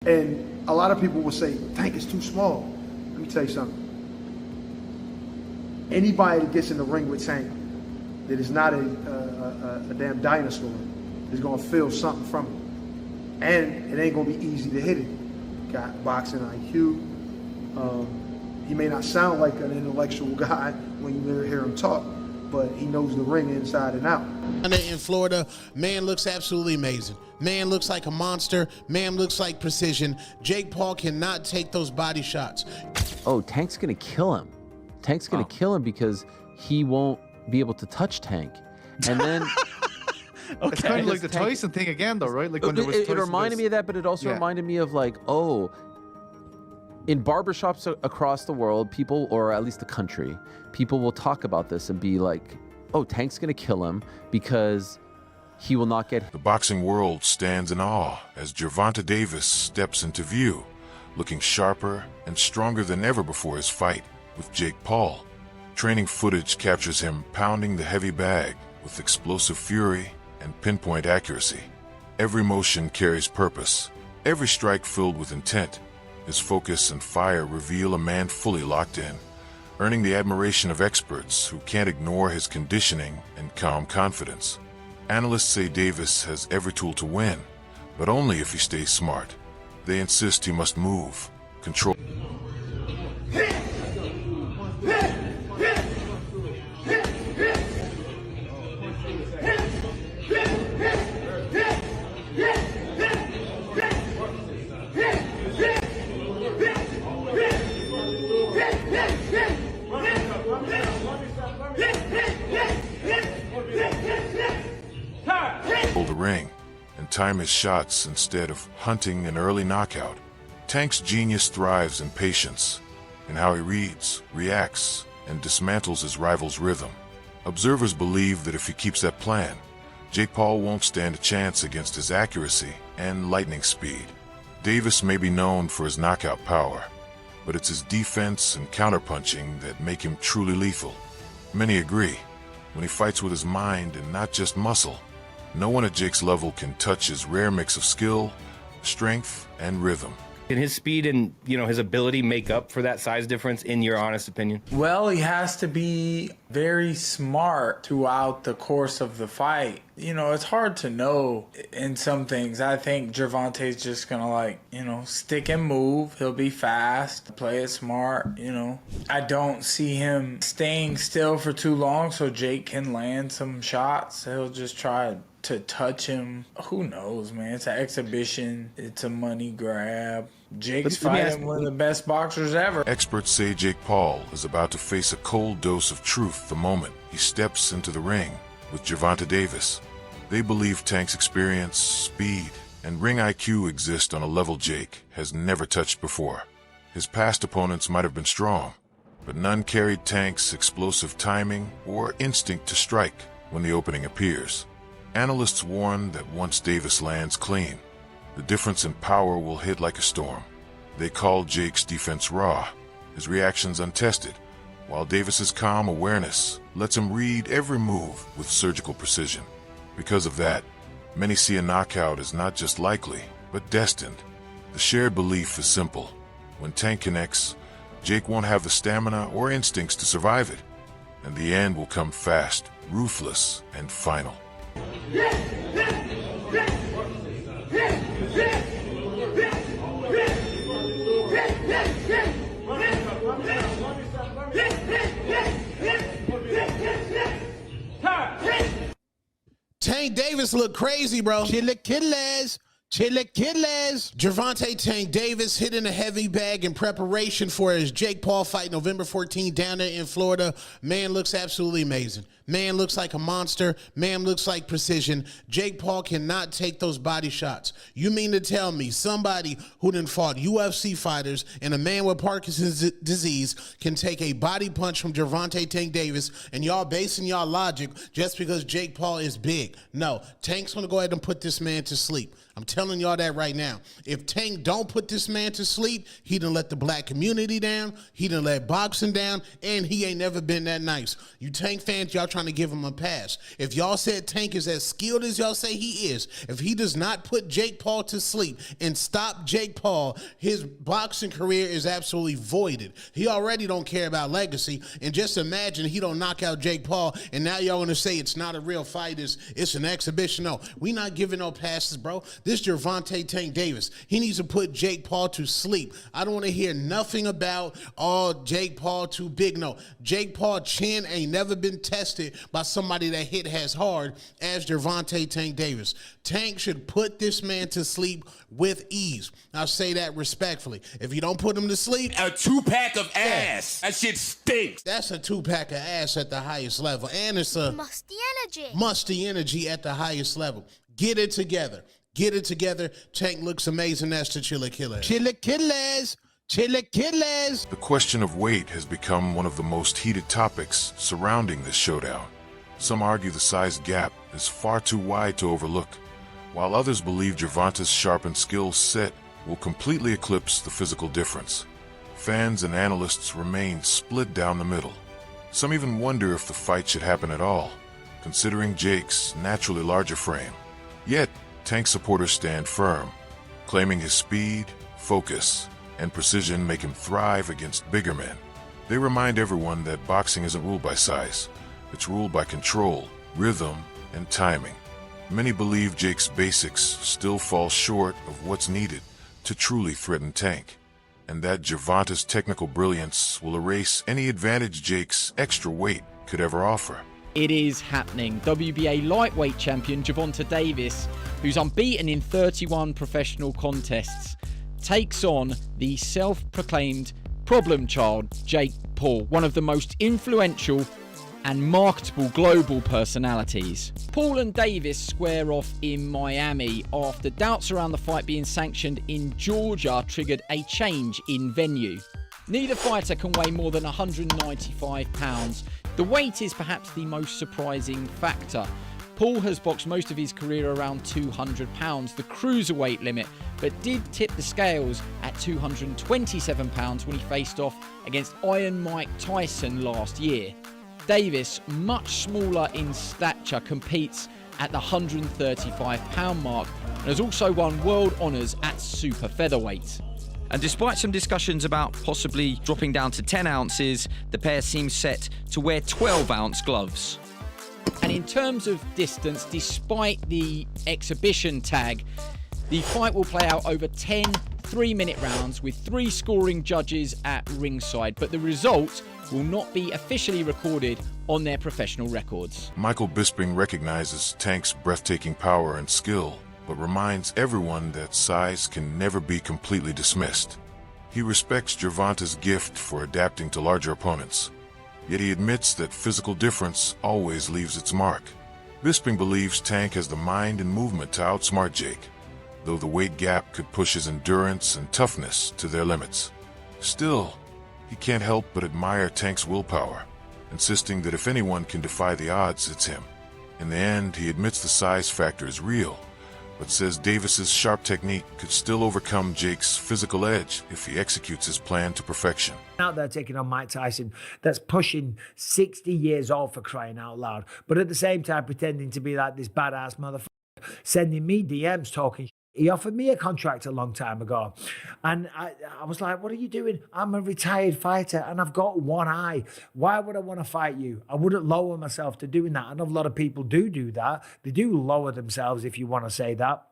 And a lot of people will say, Tank is too small. Let me tell you something. Anybody that gets in the ring with Tank that is not a damn dinosaur is going to feel something from it. And it ain't going to be easy to hit it. Got boxing IQ. He may not sound like an intellectual guy when you hear him talk, but he knows the ring inside and out. In Florida, man looks absolutely amazing. Man looks like a monster. Man looks like precision. Jake Paul cannot take those body shots. Oh, Tank's going to kill him. Tank's going to kill him because he won't be able to touch Tank. And then... Okay. It's kind of like the Tyson thing again, though, right? Like when it reminded me of that, but it also reminded me of like, oh, in barbershops across the world, people, or at least the country, people will talk about this and be like, oh, Tank's going to kill him because he will not get... The boxing world stands in awe as Gervonta Davis steps into view, looking sharper and stronger than ever before his fight with Jake Paul. Training footage captures him pounding the heavy bag with explosive fury and pinpoint accuracy. Every motion carries purpose, every strike filled with intent. His focus and fire reveal a man fully locked in, earning the admiration of experts who can't ignore his conditioning and calm confidence. Analysts say Davis has every tool to win, but only if he stays smart. They insist he must move, control. The ring and time his shots instead of hunting an early knockout. Tank's genius thrives in patience, in how he reads, reacts, and dismantles his rival's rhythm. Observers believe that if he keeps that plan, Jake Paul won't stand a chance against his accuracy and lightning speed. Davis may be known for his knockout power, but it's his defense and counterpunching that make him truly lethal. Many agree, when he fights with his mind and not just muscle, no one at Jake's level can touch his rare mix of skill, strength, and rhythm. Can his speed and, his ability make up for that size difference, in your honest opinion? Well, he has to be very smart throughout the course of the fight. It's hard to know in some things. I think Gervonta's just going to, stick and move. He'll be fast, play it smart, I don't see him staying still for too long so Jake can land some shots. He'll just try to touch him. Who knows, man? It's an exhibition. It's a money grab. Jake's fighting one of the best boxers ever. Experts say Jake Paul is about to face a cold dose of truth the moment he steps into the ring with Gervonta Davis. They believe Tank's experience, speed, and ring IQ exist on a level Jake has never touched before. His past opponents might have been strong, but none carried Tank's explosive timing or instinct to strike when the opening appears. Analysts warn that once Davis lands clean, the difference in power will hit like a storm. They call Jake's defense raw, his reactions untested, while Davis's calm awareness lets him read every move with surgical precision. Because of that, many see a knockout as not just likely, but destined. The shared belief is simple. When Tank connects, Jake won't have the stamina or instincts to survive it, and the end will come fast, ruthless, and final. Tank Davis look crazy, bro. Chilaquiles. Gervonta Tank Davis hitting a heavy bag in preparation for his Jake Paul fight November 14th down there in Florida. Man looks absolutely amazing. Man looks like a monster. Man looks like precision. Jake Paul cannot take those body shots. You mean to tell me somebody who done fought UFC fighters and a man with Parkinson's disease can take a body punch from Gervonta Tank Davis, and y'all basing y'all logic just because Jake Paul is big? No, Tank's going to go ahead and put this man to sleep. I'm telling y'all that right now. If Tank don't put this man to sleep, he done let the black community down, he done let boxing down, and he ain't never been that nice. You Tank fans, y'all trying to give him a pass. If y'all said Tank is as skilled as y'all say he is, if he does not put Jake Paul to sleep and stop Jake Paul, his boxing career is absolutely voided. He already don't care about legacy, and just imagine he don't knock out Jake Paul, and now y'all gonna say it's not a real fight, it's an exhibition. No, we not giving no passes, bro. This Gervonta Tank Davis, he needs to put Jake Paul to sleep. I don't want to hear nothing about, Jake Paul too big. No, Jake Paul chin ain't never been tested by somebody that hit as hard as Gervonta Tank Davis. Tank should put this man to sleep with ease. I'll say that respectfully. If you don't put him to sleep, a 2-pack of ass. That shit stinks. That's a 2-pack of ass at the highest level. And it's a musty energy at the highest level. Get it together. Get it together. Tank looks amazing. That's the Chilla Killers. Chilla Killers. Chilla Killers. The question of weight has become one of the most heated topics surrounding this showdown. Some argue the size gap is far too wide to overlook, while others believe Gervonta's sharpened skill set will completely eclipse the physical difference. Fans and analysts remain split down the middle. Some even wonder if the fight should happen at all, considering Jake's naturally larger frame. Yet, Tank supporters stand firm, claiming his speed, focus, and precision make him thrive against bigger men. They remind everyone that boxing isn't ruled by size. It's ruled by control, rhythm, and timing. Many believe Jake's basics still fall short of what's needed to truly threaten Tank, and that Gervonta's technical brilliance will erase any advantage Jake's extra weight could ever offer. It is happening. WBA lightweight champion Gervonta Davis, who's unbeaten in 31 professional contests, takes on the self-proclaimed problem child, Jake Paul, one of the most influential and marketable global personalities. Paul and Davis square off in Miami after doubts around the fight being sanctioned in Georgia triggered a change in venue. Neither fighter can weigh more than 195 pounds. The weight is perhaps the most surprising factor. Paul has boxed most of his career around 200 pounds, the cruiserweight limit, but did tip the scales at 227 pounds when he faced off against Iron Mike Tyson last year. Davis, much smaller in stature, competes at the 135 pound mark and has also won world honours at super featherweight. And despite some discussions about possibly dropping down to 10 ounces, the pair seem set to wear 12-ounce gloves. And in terms of distance, despite the exhibition tag, the fight will play out over 10 3-minute rounds with 3 scoring judges at ringside, but the result will not be officially recorded on their professional records. Michael Bisping recognizes Tank's breathtaking power and skill, but reminds everyone that size can never be completely dismissed. He respects Gervonta's gift for adapting to larger opponents, yet he admits that physical difference always leaves its mark. Bisping believes Tank has the mind and movement to outsmart Jake, though the weight gap could push his endurance and toughness to their limits. Still, he can't help but admire Tank's willpower, insisting that if anyone can defy the odds, it's him. In the end, he admits the size factor is real, but says Davis's sharp technique could still overcome Jake's physical edge if he executes his plan to perfection. Out there taking on Mike Tyson that's pushing 60 years old, for crying out loud, but at the same time pretending to be like this badass motherfucker, sending me DMs talking. He offered me a contract a long time ago. And I was like, what are you doing? I'm a retired fighter and I've got one eye. Why would I want to fight you? I wouldn't lower myself to doing that. I know a lot of people do that. They do lower themselves, if you want to say that,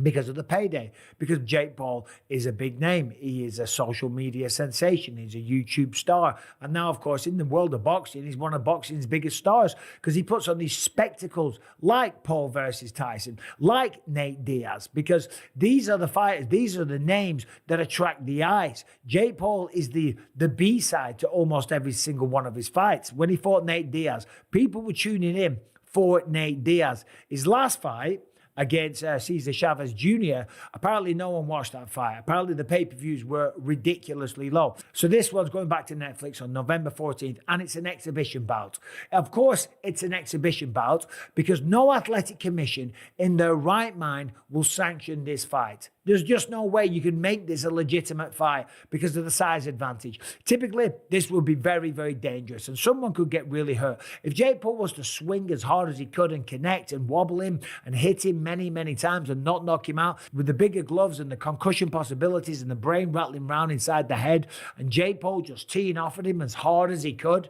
because of the payday, because Jake Paul is a big name. He is a social media sensation. He's a YouTube star. And now, of course, in the world of boxing, he's one of boxing's biggest stars because he puts on these spectacles like Paul versus Tyson, like Nate Diaz, because these are the fighters, these are the names that attract the eyes. Jake Paul is the B-side to almost every single one of his fights. When he fought Nate Diaz, people were tuning in for Nate Diaz. His last fight against Cesar Chavez Jr., apparently no one watched that fight. Apparently the pay-per-views were ridiculously low. So this one's going back to Netflix on November 14th, and it's an exhibition bout. Of course, it's an exhibition bout because no athletic commission in their right mind will sanction this fight. There's just no way you can make this a legitimate fight because of the size advantage. Typically, this would be very, very dangerous and someone could get really hurt. If Jake Paul was to swing as hard as he could and connect and wobble him and hit him many, many times and not knock him out, with the bigger gloves and the concussion possibilities and the brain rattling around inside the head, and Jake Paul just teeing off at him as hard as he could,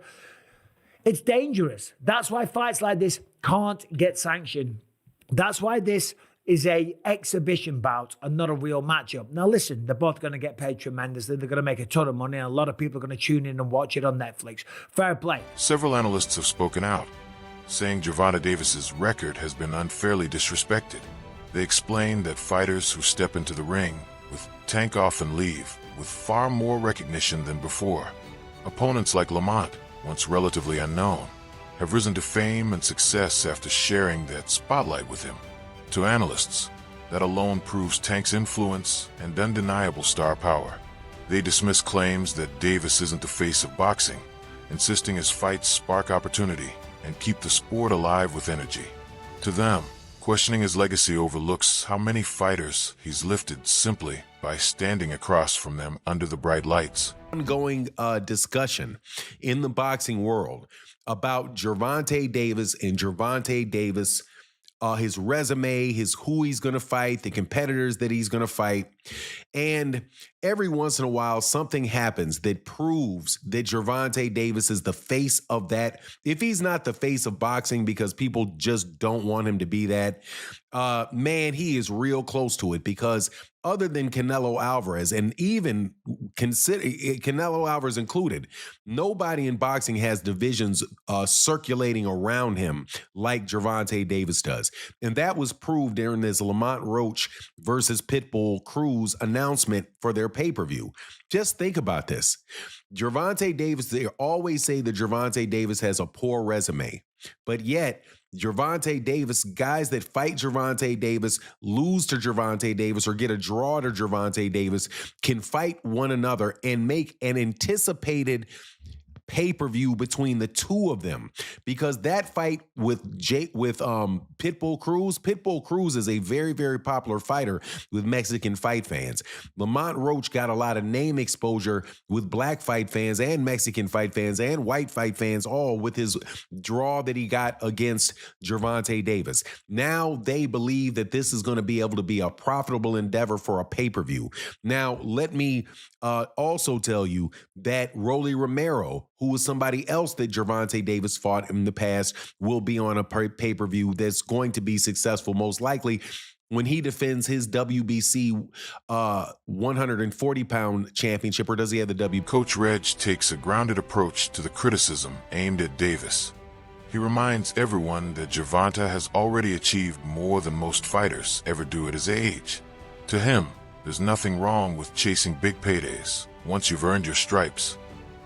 it's dangerous. That's why fights like this can't get sanctioned. That's why this is a exhibition bout and not a real matchup. Now listen, they're both going to get paid tremendously. They're going to make a ton of money, and a lot of people are going to tune in and watch it on Netflix. Fair play. Several analysts have spoken out, saying Gervonta Davis's record has been unfairly disrespected. They explain that fighters who step into the ring with Tank often leave with far more recognition than before. Opponents like Lamont, once relatively unknown, have risen to fame and success after sharing that spotlight with him. To analysts, that alone proves Tank's influence and undeniable star power. They dismiss claims that Davis isn't the face of boxing, insisting his fights spark opportunity and keep the sport alive with energy. To them, questioning his legacy overlooks how many fighters he's lifted simply by standing across from them under the bright lights. Ongoing discussion in the boxing world about Gervonta Davis and Gervonta Davis, his resume, who he's going to fight, the competitors that he's going to fight. And every once in a while, something happens that proves that Gervonta Davis is the face of that. If he's not the face of boxing because people just don't want him to be that, man, he is real close to it, because other than Canelo Alvarez, and even consider Canelo Alvarez included, nobody in boxing has divisions circulating around him like Gervonta Davis does. And that was proved during this Lamont Roach versus Pitbull Cruz announcement for their pay-per-view. Just think about this. Gervonta Davis, they always say that Gervonta Davis has a poor resume, but yet Gervonta Davis, guys that fight Gervonta Davis, lose to Gervonta Davis, or get a draw to Gervonta Davis, can fight one another and make an anticipated pay-per-view between the two of them. Because that fight with Pitbull Cruz is a very, very popular fighter with Mexican fight fans. Lamont Roach got a lot of name exposure with black fight fans and Mexican fight fans and white fight fans, all with his draw that he got against Gervonta Davis. Now they believe that this is going to be able to be a profitable endeavor for a pay-per-view. Now, let me also tell you that Rolly Romero, who was somebody else that Gervonta Davis fought in the past, will be on a pay-per-view that's going to be successful, most likely, when he defends his WBC 140-pound championship. Or does he have the W? Coach Reg takes a grounded approach to the criticism aimed at Davis. He reminds everyone that Gervonta has already achieved more than most fighters ever do at his age. To him, there's nothing wrong with chasing big paydays once you've earned your stripes.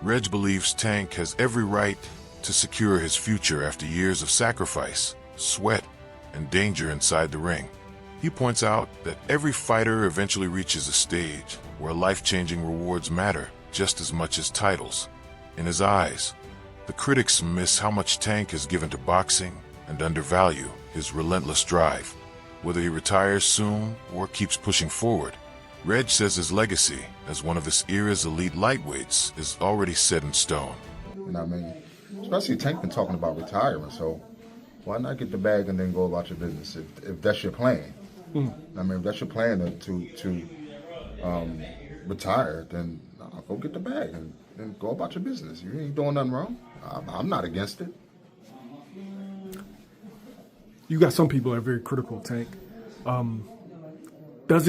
Reg believes Tank has every right to secure his future after years of sacrifice, sweat, and danger inside the ring. He points out that every fighter eventually reaches a stage where life-changing rewards matter just as much as titles. In his eyes, the critics miss how much Tank has given to boxing and undervalue his relentless drive. Whether he retires soon or keeps pushing forward, Reg says his legacy as one of this era's elite lightweights is already set in stone. You know what I mean? Especially Tank been talking about retiring, so why not get the bag and then go about your business if that's your plan? I mean, if that's your plan to retire, then go get the bag and go about your business. You ain't doing nothing wrong. I'm not against it. You got some people that are very critical of Tank. Does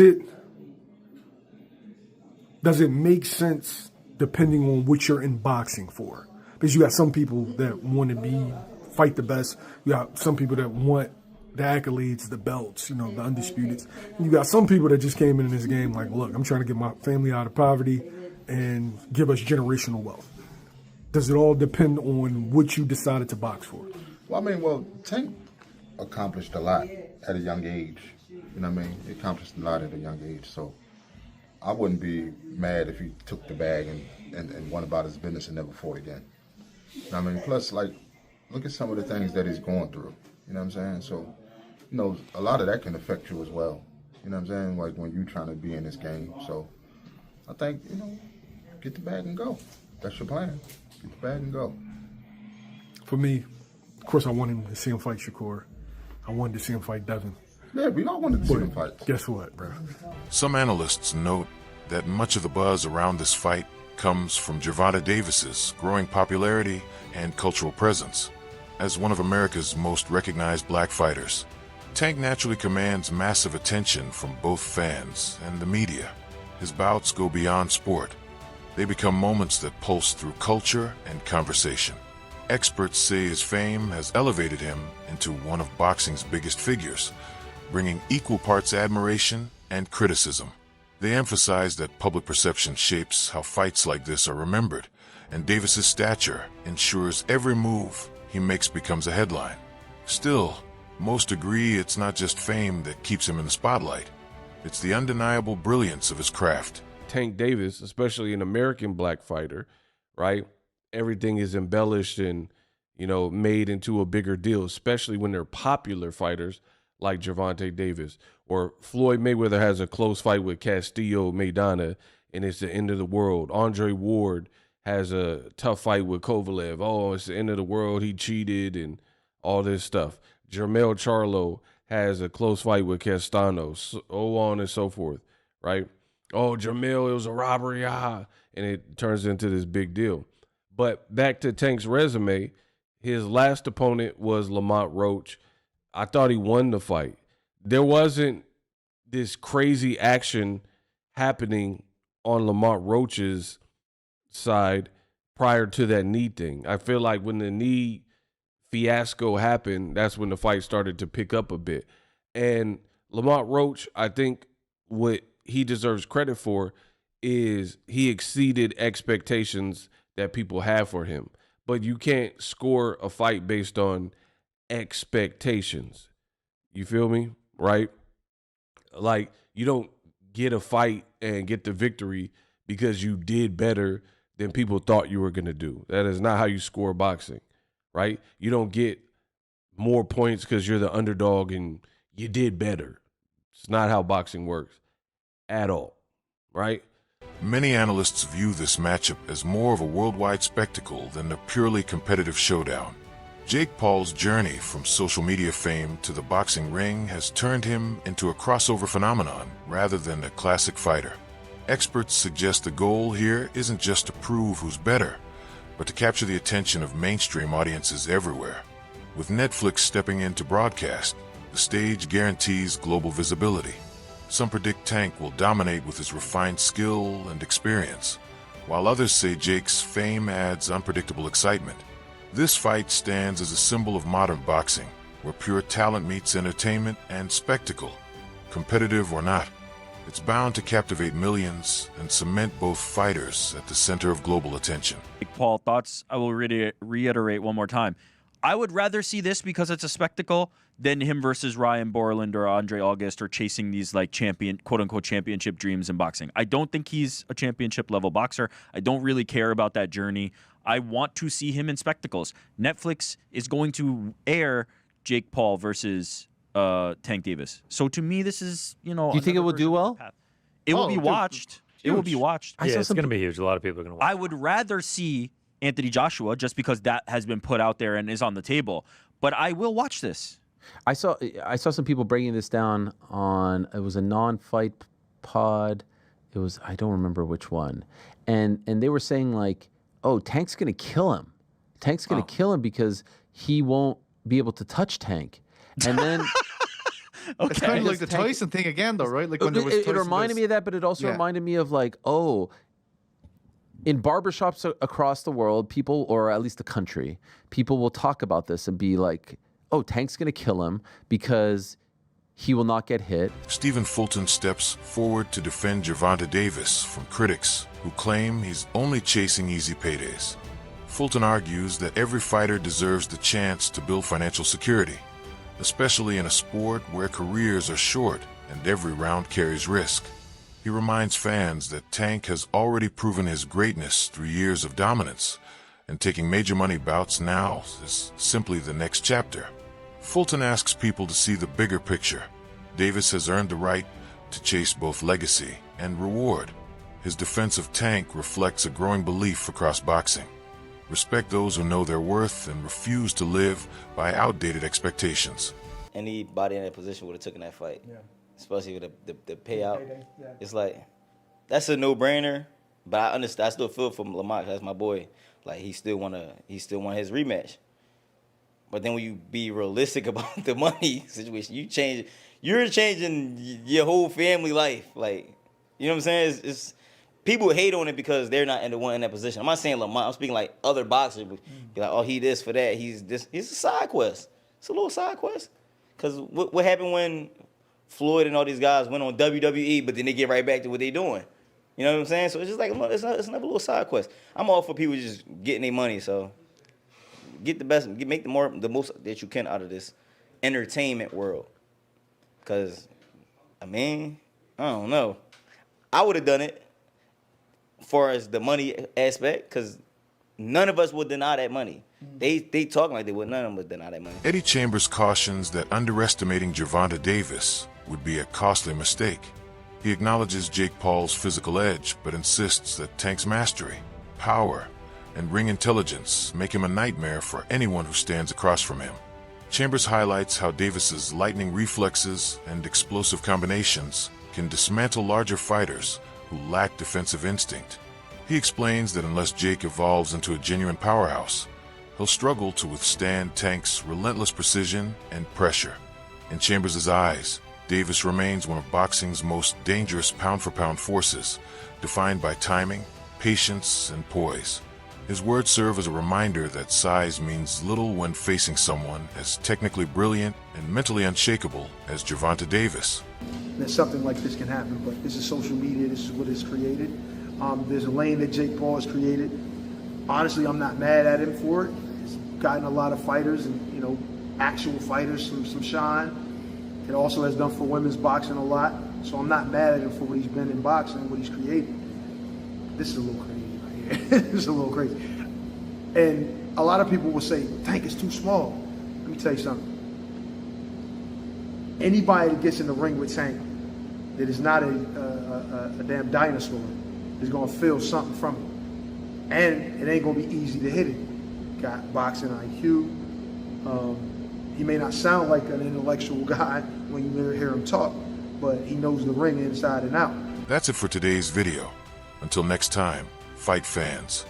it make sense depending on what you're in boxing for? Because you got some people that want to fight the best. You got some people that want the accolades, the belts, the undisputeds. And you got some people that just came in this game like, look, I'm trying to get my family out of poverty and give us generational wealth. Does it all depend on what you decided to box for? Well, Tank accomplished a lot at a young age. You know what I mean? He accomplished a lot at a young age. So I wouldn't be mad if he took the bag and went about his business and never fought again. You know what I mean? Plus, like, look at some of the things that he's going through. You know what I'm saying? So, you know, a lot of that can affect you as well. You know what I'm saying? Like when you're trying to be in this game. So I think, you know, get the bag and go. That's your plan. Get the bag and go. For me, of course, I wanted to see him fight Shakur. I wanted to see him fight Devin. Yeah, we all wanted to see him fight. Guess what, bro? Some analysts note that much of the buzz around this fight comes from Gervonta Davis's growing popularity and cultural presence. As one of America's most recognized black fighters, Tank naturally commands massive attention from both fans and the media. His bouts go beyond sport. They become moments that pulse through culture and conversation. Experts say his fame has elevated him into one of boxing's biggest figures, bringing equal parts admiration and criticism. They emphasize that public perception shapes how fights like this are remembered, and Davis's stature ensures every move he makes becomes a headline. Still, most agree it's not just fame that keeps him in the spotlight. It's the undeniable brilliance of his craft. Tank Davis, especially an American black fighter, right? Everything is embellished and, you know, made into a bigger deal, especially when they're popular fighters like Gervonta Davis. Or Floyd Mayweather has a close fight with Castillo Maidana, and it's the end of the world. Andre Ward has a tough fight with Kovalev. Oh, it's the end of the world. He cheated and all this stuff. Jermell Charlo has a close fight with Castano, so on and so forth, right? Oh, Jermell, it was a robbery, and it turns into this big deal. But back to Tank's resume, his last opponent was Lamont Roach. I thought he won the fight. There wasn't this crazy action happening on Lamont Roach's side prior to that knee thing. I feel like when the knee fiasco happened, that's when the fight started to pick up a bit. And Lamont Roach, I think what he deserves credit for is he exceeded expectations that people have for him. But you can't score a fight based on expectations. You feel me? Right? Like, you don't get a fight and get the victory because you did better than people thought you were going to do. That is not how you score boxing, right? You don't get more points because you're the underdog and you did better. It's not how boxing works at all, right? Many analysts view this matchup as more of a worldwide spectacle than a purely competitive showdown. Jake Paul's journey from social media fame to the boxing ring has turned him into a crossover phenomenon rather than a classic fighter. Experts suggest the goal here isn't just to prove who's better, but to capture the attention of mainstream audiences everywhere. With Netflix stepping in to broadcast, the stage guarantees global visibility. Some predict Tank will dominate with his refined skill and experience, while others say Jake's fame adds unpredictable excitement. This fight stands as a symbol of modern boxing, where pure talent meets entertainment and spectacle. Competitive or not, it's bound to captivate millions and cement both fighters at the center of global attention. Paul, thoughts I will reiterate one more time. I would rather see this because it's a spectacle than him versus Ryan Borland or Andre August or chasing these like quote-unquote championship dreams in boxing. I don't think he's a championship level boxer. I don't really care about that journey. I want to see him in spectacles. Netflix is going to air Jake Paul versus Tank Davis. So to me, this is, you know. Do you think it will do well? It will be watched. It will be watched. Yeah, it's going to be huge. A lot of people are going to watch. I would rather see Anthony Joshua just because that has been put out there and is on the table. But I will watch this. I saw some people breaking this down on, it was a non-fight pod. It was, I don't remember which one. And they were saying like, oh, Tank's going to kill him. Tank's going to kill him because he won't be able to touch Tank. And then It's kind of like the Tyson thing again, though, right? Like when there was it reminded me of that, but it also reminded me of like, oh, in barbershops across the world, people, or at least the country, people will talk about this and be like, oh, Tank's going to kill him because he will not get hit. Stephen Fulton steps forward to defend Gervonta Davis from critics who claim he's only chasing easy paydays. Fulton argues that every fighter deserves the chance to build financial security. especially in a sport where careers are short and every round carries risk. He reminds fans that Tank has already proven his greatness through years of dominance, and taking major money bouts now is simply the next chapter. Fulton asks people to see the bigger picture. Davis has earned the right to chase both legacy and reward. His defense of Tank reflects a growing belief across boxing. Respect those who know their worth and refuse to live by outdated expectations. Anybody in that position would have taken that fight, especially with the payout. It's like, that's a no-brainer, but I understand. I still feel for Lamont. That's my boy. Like, he still want his rematch. But then when you be realistic about the money situation, you're changing your whole family life. Like, you know what I'm saying? It's people hate on it because they're not in that position. I'm not saying Lamont. I'm speaking like other boxers. Be like, oh, he this for that. He's this. It's a side quest. It's a little side quest. Because what happened when Floyd and all these guys went on WWE, but then they get right back to what they doing? You know what I'm saying? So it's just like, it's another little side quest. I'm all for people just getting their money. So get the best, make the most that you can out of this entertainment world. Because, I mean, I don't know. I would have done it as far as the money aspect, because none of us would deny that money. They talk like they would. None of them would deny that money. Eddie Chambers cautions that underestimating Gervonta Davis would be a costly mistake. He acknowledges Jake Paul's physical edge, but insists that Tank's mastery, power, and ring intelligence make him a nightmare for anyone who stands across from him. Chambers highlights how Davis's lightning reflexes and explosive combinations can dismantle larger fighters who lack defensive instinct. He explains that unless Jake evolves into a genuine powerhouse, he'll struggle to withstand Tank's relentless precision and pressure. In Chambers' eyes, Davis remains one of boxing's most dangerous pound-for-pound forces, defined by timing, patience, and poise. His words serve as a reminder that size means little when facing someone as technically brilliant and mentally unshakable as Gervonta Davis. That something like this can happen, but this is social media, this is what it's created. There's a lane that Jake Paul has created. Honestly, I'm not mad at him for it. He's gotten a lot of fighters and, actual fighters some shine. It also has done for women's boxing a lot. So I'm not mad at him for what he's been in boxing, what he's created. This is a little crazy right here. This is a little crazy. And a lot of people will say, Tank is too small. Let me tell you something. Anybody that gets in the ring with Tank that is not a damn dinosaur is going to feel something from it. And it ain't going to be easy to hit it. Got boxing IQ. He may not sound like an intellectual guy when you hear him talk, but he knows the ring inside and out. That's it for today's video. Until next time, fight fans.